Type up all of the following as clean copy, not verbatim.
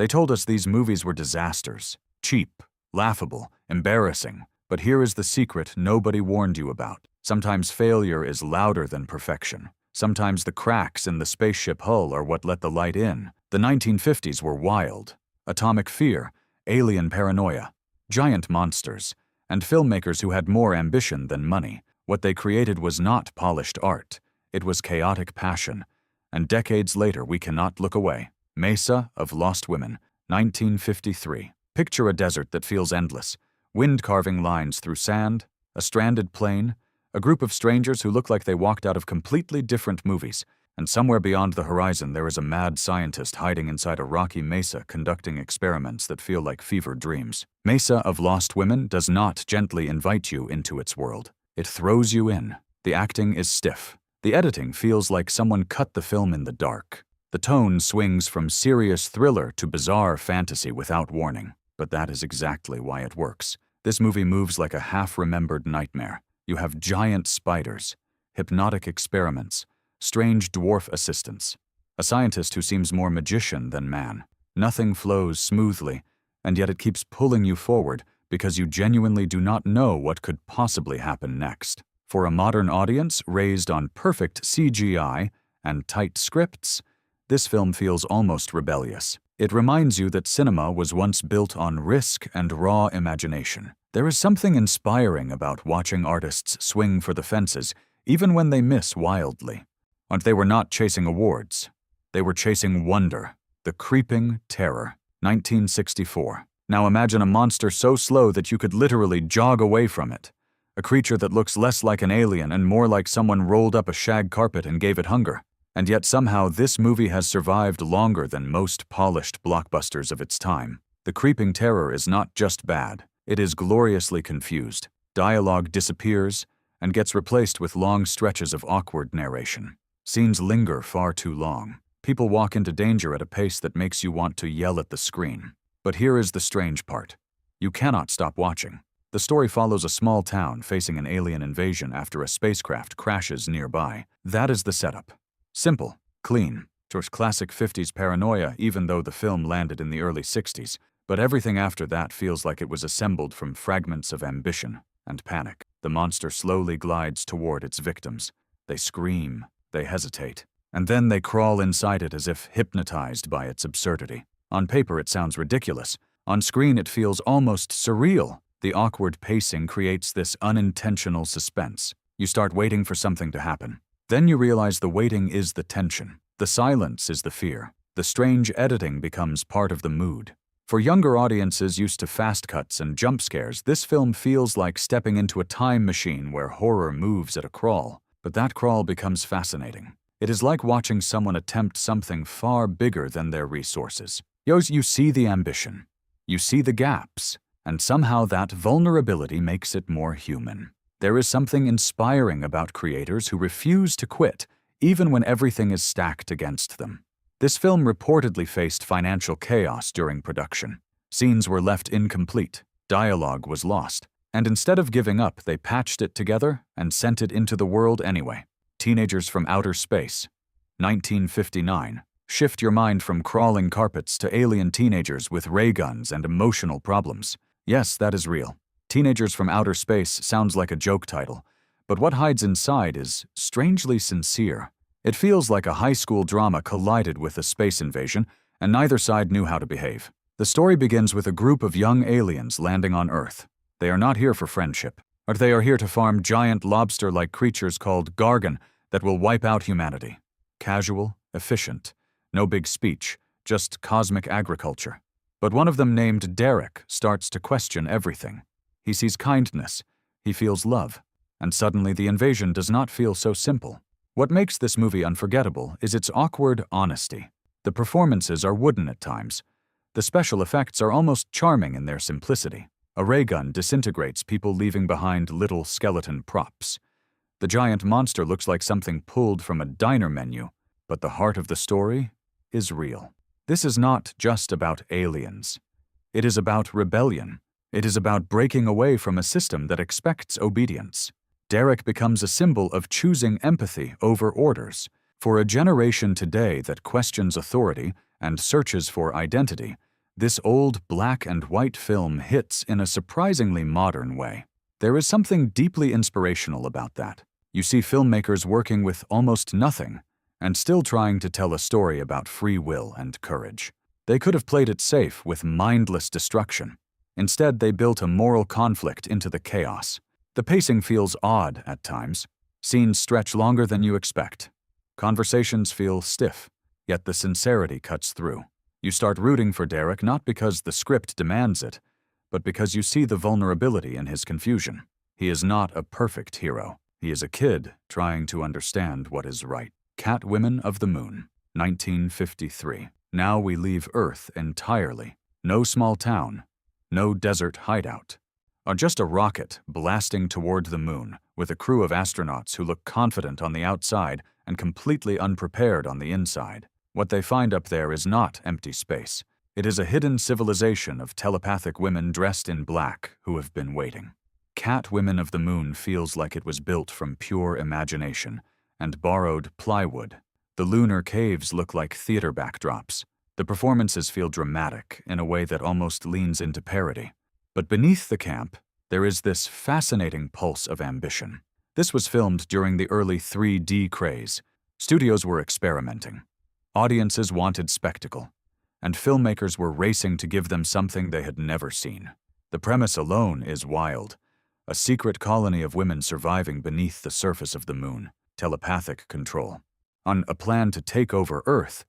They told us these movies were disasters, cheap, laughable, embarrassing. But here is the secret nobody warned you about. Sometimes failure is louder than perfection. Sometimes the cracks in the spaceship hull are what let the light in. The 1950s were wild. Atomic fear, alien paranoia, giant monsters, and filmmakers who had more ambition than money. What they created was not polished art. It was chaotic passion. And decades later, we cannot look away. Mesa of Lost Women, 1953. Picture a desert that feels endless. Wind carving lines through sand, a stranded plane, a group of strangers who look like they walked out of completely different movies. And somewhere beyond the horizon, there is a mad scientist hiding inside a rocky mesa conducting experiments that feel like fevered dreams. Mesa of Lost Women does not gently invite you into its world. It throws you in. The acting is stiff. The editing feels like someone cut the film in the dark. The tone swings from serious thriller to bizarre fantasy without warning. But that is exactly why it works. This movie moves like a half-remembered nightmare. You have giant spiders, hypnotic experiments, strange dwarf assistants, a scientist who seems more magician than man. Nothing flows smoothly, and yet it keeps pulling you forward because you genuinely do not know what could possibly happen next. For a modern audience raised on perfect CGI and tight scripts, this film feels almost rebellious. It reminds you that cinema was once built on risk and raw imagination. There is something inspiring about watching artists swing for the fences, even when they miss wildly. And they were not chasing awards. They were chasing wonder, the creeping terror. 1964. Now imagine a monster so slow that you could literally jog away from it. A creature that looks less like an alien and more like someone rolled up a shag carpet and gave it hunger. And yet somehow this movie has survived longer than most polished blockbusters of its time. The creeping terror is not just bad. It is gloriously confused. Dialogue disappears and gets replaced with long stretches of awkward narration. Scenes linger far too long. People walk into danger at a pace that makes you want to yell at the screen. But here is the strange part. You cannot stop watching. The story follows a small town facing an alien invasion after a spacecraft crashes nearby. That is the setup. Simple, clean, towards classic 50s paranoia even though the film landed in the early 60s. But everything after that feels like it was assembled from fragments of ambition and panic. The monster slowly glides toward its victims. They scream, they hesitate, and then they crawl inside it as if hypnotized by its absurdity. On paper it sounds ridiculous. On screen it feels almost surreal. The awkward pacing creates this unintentional suspense. You start waiting for something to happen. Then you realize the waiting is the tension. The silence is the fear. The strange editing becomes part of the mood. For younger audiences used to fast cuts and jump scares, this film feels like stepping into a time machine where horror moves at a crawl. But that crawl becomes fascinating. It is like watching someone attempt something far bigger than their resources. You see the ambition. You see the gaps. And somehow that vulnerability makes it more human. There is something inspiring about creators who refuse to quit, even when everything is stacked against them. This film reportedly faced financial chaos during production. Scenes were left incomplete, dialogue was lost, and instead of giving up, they patched it together and sent it into the world anyway. Teenagers from Outer Space, 1959. Shift your mind from crawling carpets to alien teenagers with ray guns and emotional problems. Yes, that is real. Teenagers from Outer Space sounds like a joke title, but what hides inside is strangely sincere. It feels like a high school drama collided with a space invasion, and neither side knew how to behave. The story begins with a group of young aliens landing on Earth. They are not here for friendship, but they are here to farm giant lobster-like creatures called Gargan that will wipe out humanity. Casual, efficient, no big speech, just cosmic agriculture. But one of them, named Derek, starts to question everything. He sees kindness, he feels love, and suddenly the invasion does not feel so simple. What makes this movie unforgettable is its awkward honesty. The performances are wooden at times. The special effects are almost charming in their simplicity. A ray gun disintegrates people, leaving behind little skeleton props. The giant monster looks like something pulled from a diner menu, but the heart of the story is real. This is not just about aliens. It is about rebellion. It is about breaking away from a system that expects obedience. Derek becomes a symbol of choosing empathy over orders. For a generation today that questions authority and searches for identity, This old black and white film hits in a surprisingly modern way. There is something deeply inspirational about that. You see filmmakers working with almost nothing and still trying to tell a story about free will and courage. They could have played it safe with mindless destruction. Instead, they built a moral conflict into the chaos. The pacing feels odd at times. Scenes stretch longer than you expect. Conversations feel stiff, yet the sincerity cuts through. You start rooting for Derek not because the script demands it, but because you see the vulnerability in his confusion. He is not a perfect hero. He is a kid trying to understand what is right. Catwomen of the Moon, 1953. Now we leave Earth entirely. No small town, no desert hideout, or just a rocket blasting toward the moon with a crew of astronauts who look confident on the outside and completely unprepared on the inside. What they find up there is not empty space. It is a hidden civilization of telepathic women dressed in black who have been waiting. Catwomen of the Moon feels like it was built from pure imagination and borrowed plywood. The lunar caves look like theater backdrops. The performances feel dramatic in a way that almost leans into parody. But beneath the camp, there is this fascinating pulse of ambition. This was filmed during the early 3D craze. Studios were experimenting. Audiences wanted spectacle, and filmmakers were racing to give them something they had never seen. The premise alone is wild. A secret colony of women surviving beneath the surface of the moon. Telepathic control. On a plan to take over Earth.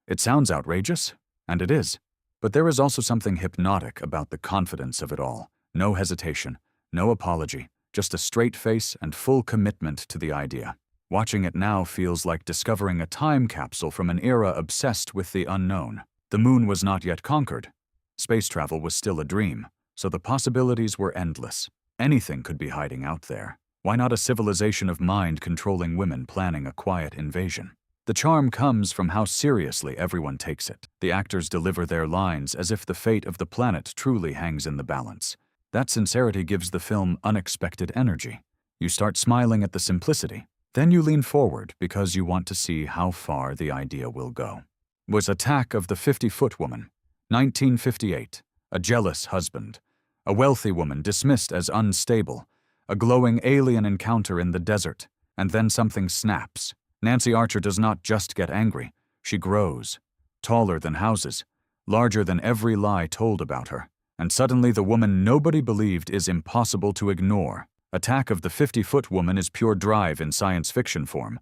It sounds outrageous, and it is. But there is also something hypnotic about the confidence of it all. No hesitation, no apology, just a straight face and full commitment to the idea. Watching it now feels like discovering a time capsule from an era obsessed with the unknown. The moon was not yet conquered. Space travel was still a dream, so the possibilities were endless. Anything could be hiding out there. Why not a civilization of mind-controlling women planning a quiet invasion? The charm comes from how seriously everyone takes it. The actors deliver their lines as if the fate of the planet truly hangs in the balance. That sincerity gives the film unexpected energy. You start smiling at the simplicity. Then you lean forward because you want to see how far the idea will go. Was Attack of the 50-Foot Woman, 1958. A jealous husband. A wealthy woman dismissed as unstable. A glowing alien encounter in the desert. And then something snaps. Nancy Archer does not just get angry. She grows. Taller than houses. Larger than every lie told about her. And suddenly the woman nobody believed is impossible to ignore. Attack of the 50-Foot Woman is pure drive in science fiction form.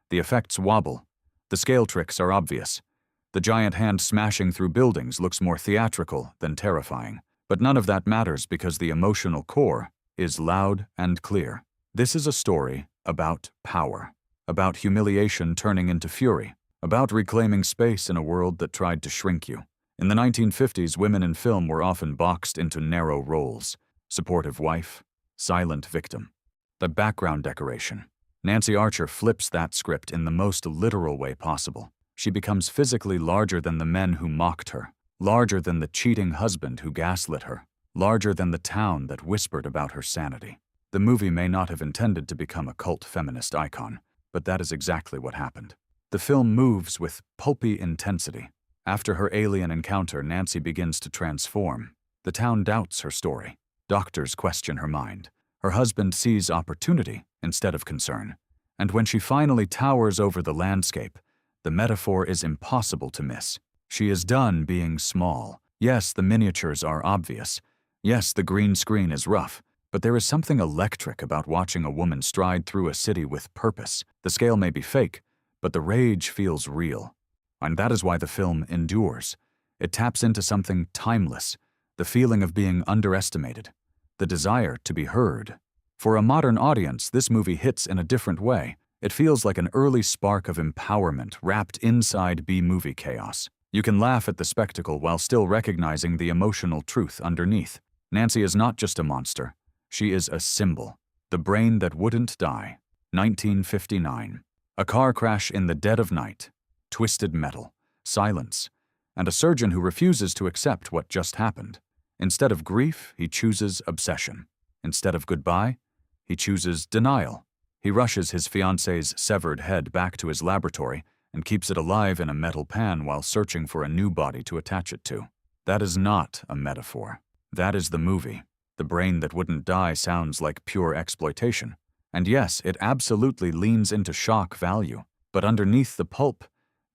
The effects wobble. The scale tricks are obvious. The giant hand smashing through buildings looks more theatrical than terrifying. But none of that matters because the emotional core is loud and clear. This is a story about power. About humiliation turning into fury. About reclaiming space in a world that tried to shrink you. In the 1950s, women in film were often boxed into narrow roles. Supportive wife. Silent victim. The background decoration. Nancy Archer flips that script in the most literal way possible. She becomes physically larger than the men who mocked her. Larger than the cheating husband who gaslit her. Larger than the town that whispered about her sanity. The movie may not have intended to become a cult feminist icon, but that is exactly what happened. The film moves with pulpy intensity. After her alien encounter, Nancy begins to transform. The town doubts her story. Doctors question her mind. Her husband sees opportunity instead of concern. And when she finally towers over the landscape, the metaphor is impossible to miss. She is done being small. Yes, the miniatures are obvious. Yes, the green screen is rough. But there is something electric about watching a woman stride through a city with purpose. The scale may be fake, but the rage feels real. And that is why the film endures. It taps into something timeless, the feeling of being underestimated, the desire to be heard. For a modern audience, this movie hits in a different way. It feels like an early spark of empowerment wrapped inside B-movie chaos. You can laugh at the spectacle while still recognizing the emotional truth underneath. Nancy is not just a monster. She is a symbol. The brain that wouldn't die. 1959. A car crash in the dead of night. Twisted metal. Silence. And a surgeon who refuses to accept what just happened. Instead of grief, he chooses obsession. Instead of goodbye, he chooses denial. He rushes his fiancée's severed head back to his laboratory and keeps it alive in a metal pan while searching for a new body to attach it to. That is not a metaphor. That is the movie. The brain that wouldn't die sounds like pure exploitation. And yes, it absolutely leans into shock value. But underneath the pulp,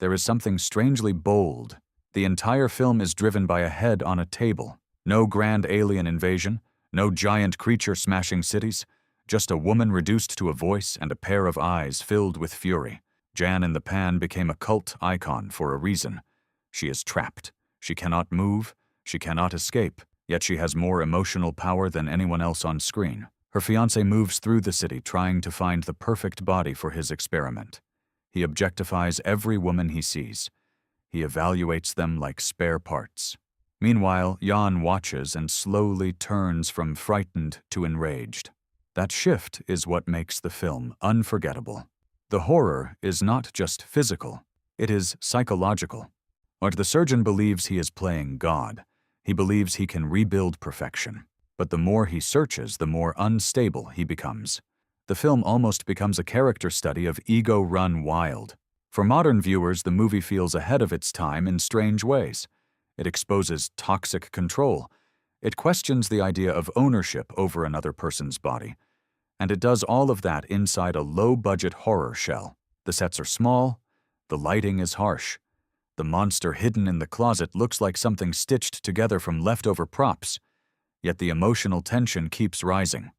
there is something strangely bold. The entire film is driven by a head on a table. No grand alien invasion, no giant creature smashing cities, just a woman reduced to a voice and a pair of eyes filled with fury. Jan in the Pan became a cult icon for a reason. She is trapped. She cannot move. She cannot escape. Yet she has more emotional power than anyone else on screen. Her fiancé moves through the city trying to find the perfect body for his experiment. He objectifies every woman he sees. He evaluates them like spare parts. Meanwhile, Jan watches and slowly turns from frightened to enraged. That shift is what makes the film unforgettable. The horror is not just physical, it is psychological. But the surgeon believes he is playing God. He believes he can rebuild perfection. But the more he searches, the more unstable he becomes. The film almost becomes a character study of ego run wild. For modern viewers, the movie feels ahead of its time in strange ways. It exposes toxic control. It questions the idea of ownership over another person's body. And it does all of that inside a low-budget horror shell. The sets are small. The lighting is harsh. The monster hidden in the closet looks like something stitched together from leftover props. Yet the emotional tension keeps rising.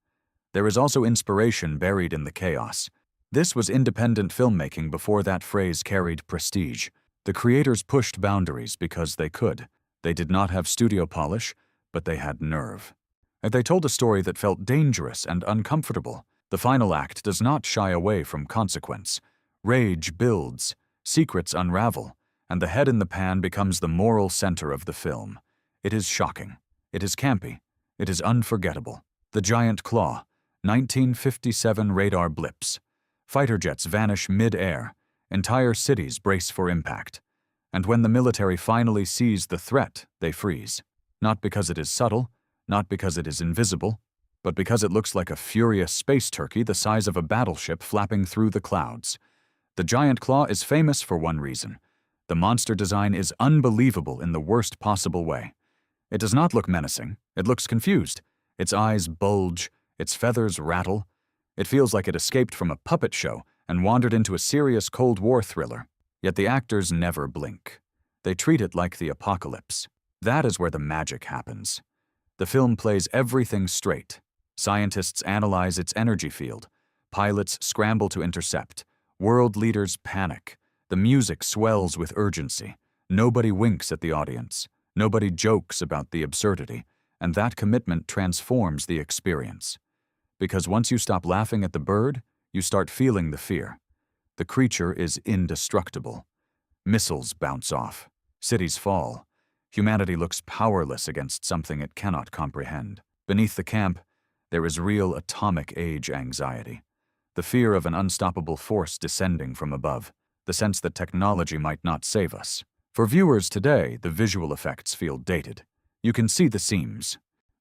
There is also inspiration buried in the chaos. This was independent filmmaking before that phrase carried prestige. The creators pushed boundaries because they could. They did not have studio polish, but they had nerve. And they told a story that felt dangerous and uncomfortable. The final act does not shy away from consequence. Rage builds, secrets unravel, and the head in the pan becomes the moral center of the film. It is shocking. It is campy. It is unforgettable. The giant claw, 1957 radar blips. Fighter jets vanish mid-air. Entire cities brace for impact. And when the military finally sees the threat, they freeze. Not because it is subtle, not because it is invisible, but because it looks like a furious space turkey the size of a battleship flapping through the clouds. The giant claw is famous for one reason. The monster design is unbelievable in the worst possible way. It does not look menacing. It looks confused. Its eyes bulge. Its feathers rattle. It feels like it escaped from a puppet show and wandered into a serious Cold War thriller. Yet the actors never blink. They treat it like the apocalypse. That is where the magic happens. The film plays everything straight. Scientists analyze its energy field. Pilots scramble to intercept. World leaders panic. The music swells with urgency. Nobody winks at the audience. Nobody jokes about the absurdity. And that commitment transforms the experience. Because once you stop laughing at the bird, you start feeling the fear. The creature is indestructible. Missiles bounce off. Cities fall. Humanity looks powerless against something it cannot comprehend. Beneath the camp, there is real atomic age anxiety. The fear of an unstoppable force descending from above. The sense that technology might not save us. For viewers today, the visual effects feel dated. You can see the seams.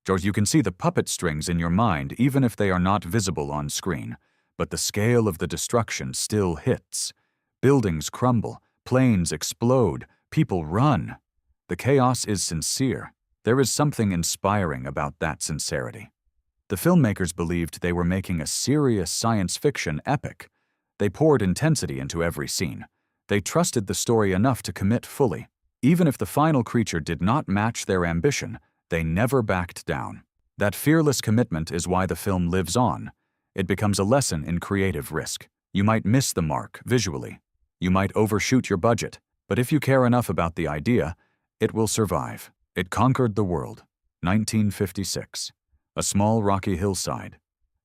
You can see the puppet strings in your mind even if they are not visible on screen. But the scale of the destruction still hits. Buildings crumble, planes explode, people run. The chaos is sincere. There is something inspiring about that sincerity. The filmmakers believed they were making a serious science fiction epic. They poured intensity into every scene. They trusted the story enough to commit fully. Even if the final creature did not match their ambition, they never backed down. That fearless commitment is why the film lives on. It becomes a lesson in creative risk. You might miss the mark visually. You might overshoot your budget. But if you care enough about the idea, it will survive. It conquered the world. 1956. A small rocky hillside.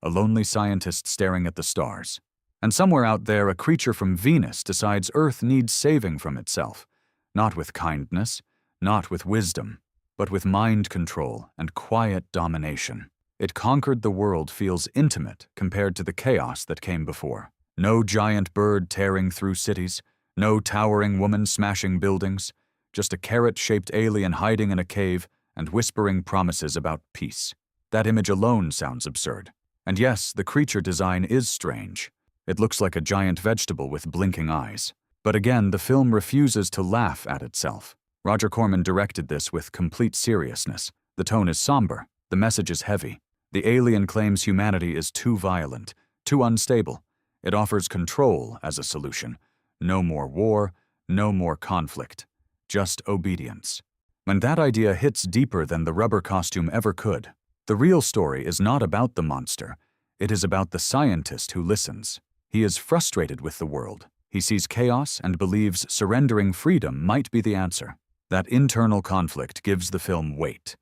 A lonely scientist staring at the stars. And somewhere out there, a creature from Venus decides Earth needs saving from itself. Not with kindness, not with wisdom, but with mind control and quiet domination. It conquered the world feels intimate compared to the chaos that came before. No giant bird tearing through cities, no towering woman smashing buildings, just a carrot-shaped alien hiding in a cave and whispering promises about peace. That image alone sounds absurd. And yes, the creature design is strange. It looks like a giant vegetable with blinking eyes. But again, the film refuses to laugh at itself. Roger Corman directed this with complete seriousness. The tone is somber, the message is heavy. The alien claims humanity is too violent, too unstable. It offers control as a solution. No more war, no more conflict. Just obedience. When that idea hits deeper than the rubber costume ever could, the real story is not about the monster. It is about the scientist who listens. He is frustrated with the world. He sees chaos and believes surrendering freedom might be the answer. That internal conflict gives the film weight.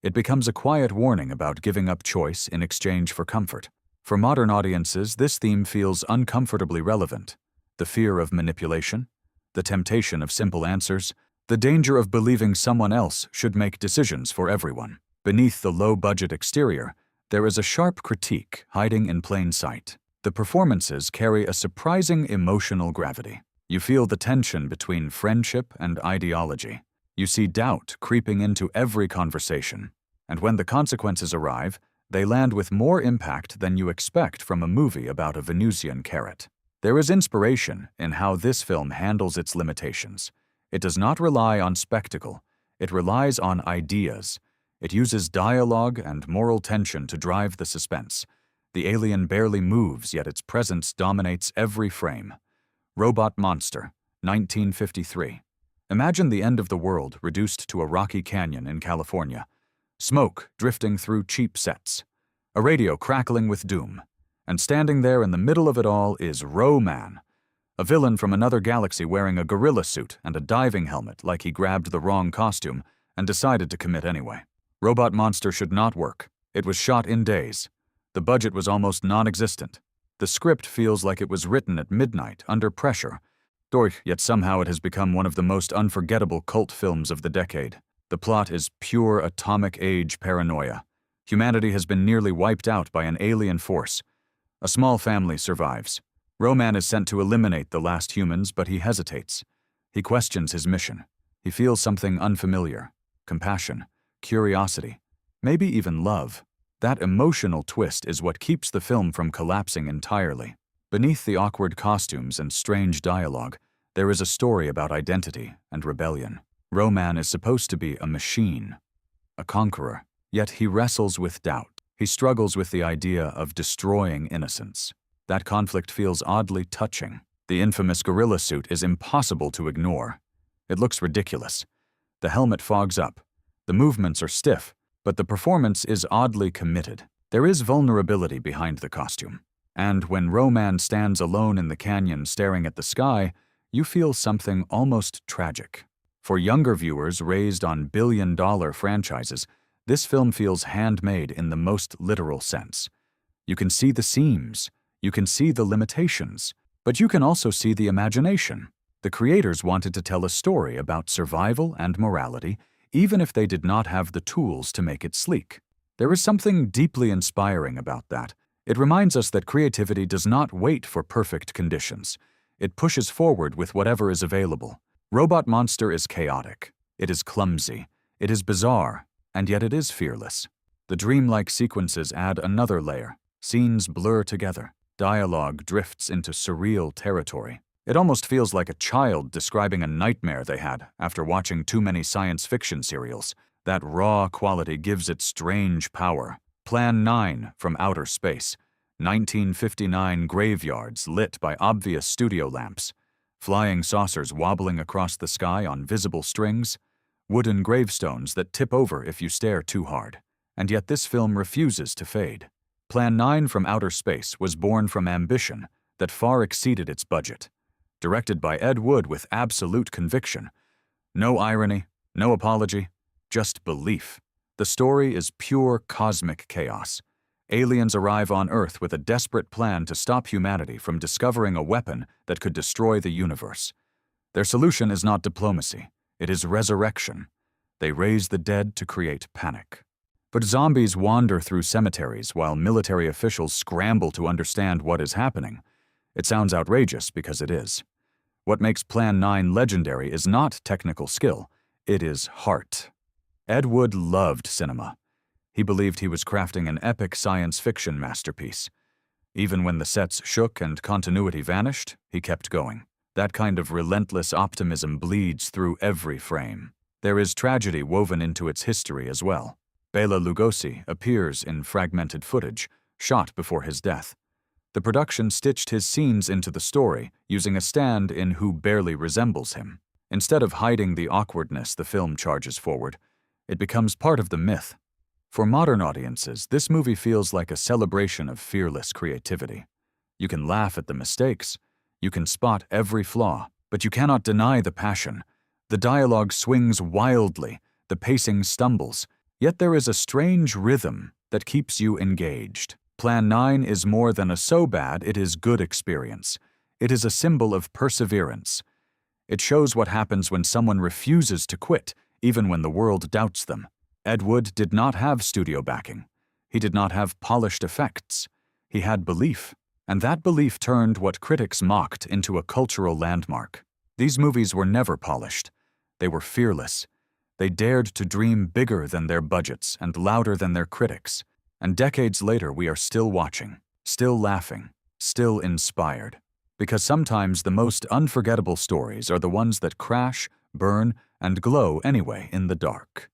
It becomes a quiet warning about giving up choice in exchange for comfort. For modern audiences, this theme feels uncomfortably relevant. The fear of manipulation, the temptation of simple answers, the danger of believing someone else should make decisions for everyone. Beneath the low-budget exterior, there is a sharp critique hiding in plain sight. The performances carry a surprising emotional gravity. You feel the tension between friendship and ideology. You see doubt creeping into every conversation. And when the consequences arrive, they land with more impact than you expect from a movie about a Venusian carrot. There is inspiration in how this film handles its limitations. It does not rely on spectacle. It relies on ideas. It uses dialogue and moral tension to drive the suspense. The alien barely moves, yet its presence dominates every frame. Robot Monster, 1953. Imagine the end of the world reduced to a rocky canyon in California. Smoke drifting through cheap sets. A radio crackling with doom. And standing there in the middle of it all is Ro-Man, a villain from another galaxy wearing a gorilla suit and a diving helmet like he grabbed the wrong costume and decided to commit anyway. Robot Monster should not work. It was shot in days. The budget was almost non-existent. The script feels like it was written at midnight, under pressure. Yet somehow it has become one of the most unforgettable cult films of the decade. The plot is pure atomic age paranoia. Humanity has been nearly wiped out by an alien force. A small family survives. Ro-Man is sent to eliminate the last humans, but he hesitates. He questions his mission. He feels something unfamiliar. Compassion, curiosity, maybe even love. That emotional twist is what keeps the film from collapsing entirely. Beneath the awkward costumes and strange dialogue, there is a story about identity and rebellion. Ro-Man is supposed to be a machine, a conqueror, yet he wrestles with doubt. He struggles with the idea of destroying innocence. That conflict feels oddly touching. The infamous gorilla suit is impossible to ignore. It looks ridiculous. The helmet fogs up. The movements are stiff, but the performance is oddly committed. There is vulnerability behind the costume. And when Ro-Man stands alone in the canyon staring at the sky, you feel something almost tragic. For younger viewers raised on billion-dollar franchises, this film feels handmade in the most literal sense. You can see the seams, you can see the limitations, but you can also see the imagination. The creators wanted to tell a story about survival and morality, even if they did not have the tools to make it sleek. There is something deeply inspiring about that. It reminds us that creativity does not wait for perfect conditions. It pushes forward with whatever is available. Robot Monster is chaotic. It is clumsy. It is bizarre, and yet it is fearless. The dreamlike sequences add another layer. Scenes blur together. Dialogue drifts into surreal territory. It almost feels like a child describing a nightmare they had after watching too many science fiction serials. That raw quality gives it strange power. Plan 9 from outer space. 1959 graveyards lit by obvious studio lamps. Flying saucers wobbling across the sky on visible strings. Wooden gravestones that tip over if you stare too hard. And yet this film refuses to fade. Plan 9 from outer space was born from ambition that far exceeded its budget. Directed by Ed Wood with absolute conviction. No irony, no apology, just belief. The story is pure cosmic chaos. Aliens arrive on Earth with a desperate plan to stop humanity from discovering a weapon that could destroy the universe. Their solution is not diplomacy, it is resurrection. They raise the dead to create panic. But zombies wander through cemeteries while military officials scramble to understand what is happening. It sounds outrageous because it is. What makes Plan 9 legendary is not technical skill, it is heart. Ed Wood loved cinema. He believed he was crafting an epic science fiction masterpiece. Even when the sets shook and continuity vanished, he kept going. That kind of relentless optimism bleeds through every frame. There is tragedy woven into its history as well. Bela Lugosi appears in fragmented footage, shot before his death. The production stitched his scenes into the story, using a stand-in who barely resembles him. Instead of hiding the awkwardness the film charges forward, it becomes part of the myth. For modern audiences, this movie feels like a celebration of fearless creativity. You can laugh at the mistakes, you can spot every flaw, but you cannot deny the passion. The dialogue swings wildly, the pacing stumbles, yet there is a strange rhythm that keeps you engaged. Plan 9 is more than a so bad it is good experience. It is a symbol of perseverance. It shows what happens when someone refuses to quit, even when the world doubts them. Ed Wood did not have studio backing. He did not have polished effects. He had belief, and that belief turned what critics mocked into a cultural landmark. These movies were never polished. They were fearless. They dared to dream bigger than their budgets and louder than their critics. And decades later, we are still watching, still laughing, still inspired. Because sometimes the most unforgettable stories are the ones that crash, burn, and glow anyway in the dark.